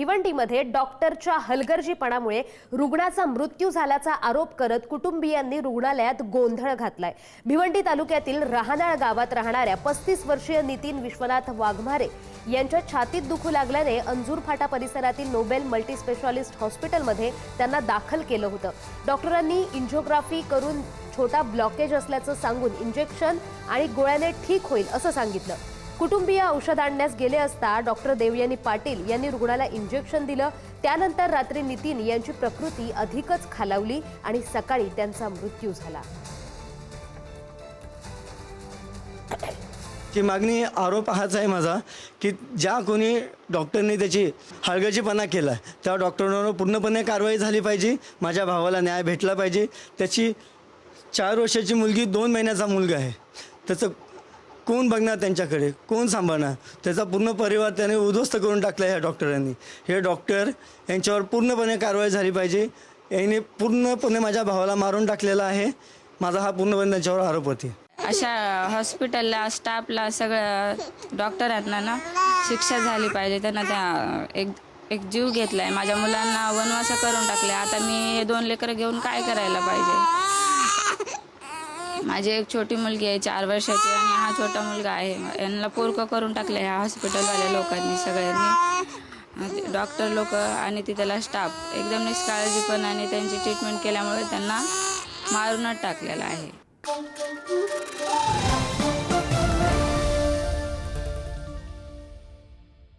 भिवंडीमध्ये डॉक्टरच्या हलगर्जीपणामुळे रुग्णाचा मृत्यू झाल्याचा आरोप करत कुटुंबियांनी रुग्णालयात गोंधळ घातलाय। भिवंडी तालुक्यातील राहनाळ गावात राहणाऱ्या 35 वर्षीय नितीन विश्वनाथ वाघमारे यांच्या छातीत दुखू लागल्याने अंजूर फाटा परिसरातील नोबेल मल्टी स्पेशालिस्ट हॉस्पिटलमध्ये त्यांना दाखल केलं होतं। डॉक्टरांनी एंजिओग्राफी करून छोटा ब्लॉकेज असल्याचं सांगून इंजेक्शन आणि गोळ्याने ठीक होईल असं सांगितलं। कुटुंबीय औषध आणण्यास गेले असता डॉक्टर देवयानी पाटील यांनी रुग्णाला इंजेक्शन दिलं। त्यानंतर रात्री नितीन यांची प्रकृती अधिकच खालावली आणि सकाळी त्यांचा मृत्यू झाला। की मागणी आरोप हाच आहे माझा की ज्या कोणी डॉक्टरने त्याची हलगर्जीपणा केला त्या डॉक्टरांवर पूर्णपणे कारवाई झाली पाहिजे। माझ्या भावाला न्याय भेटला पाहिजे। त्याची 4 वर्षाची मुलगी 2 महिन्याचा मुलगा आहे। त्याचं कोण बघणार, त्यांच्याकडे कोण सांभाळणार? त्याचा पूर्ण परिवार त्याने उद्ध्वस्त करून टाकला ह्या डॉक्टरांनी। हे डॉक्टर यांच्यावर पूर्णपणे कारवाई झाली पाहिजे। याने पूर्णपणे माझ्या भावाला मारून टाकलेला आहे। माझा हा पूर्णपणे त्यांच्यावर आरोप होते। अशा हॉस्पिटलला स्टाफला सगळ्या डॉक्टरांना ना शिक्षा झाली पाहिजे। त्यांना त्या एक जीव घेतलाय, माझ्या मुलांना वनवास करून टाकले। आता मी हे 2 लेकरं घेऊन काय करायला पाहिजे? माझी एक छोटी मुलगी आहे 4 वर्षाची आणि हा छोटा मुलगा आहे। यांना पोरकं करून टाकलं ह्या हॉस्पिटलवाल्या लोकांनी सगळ्यांनी। डॉक्टर लोक आणि तिथला स्टाफ एकदम निष्काळजीपणाने त्यांची ट्रीटमेंट केल्यामुळे त्यांना मारूनच टाकलेलं आहे।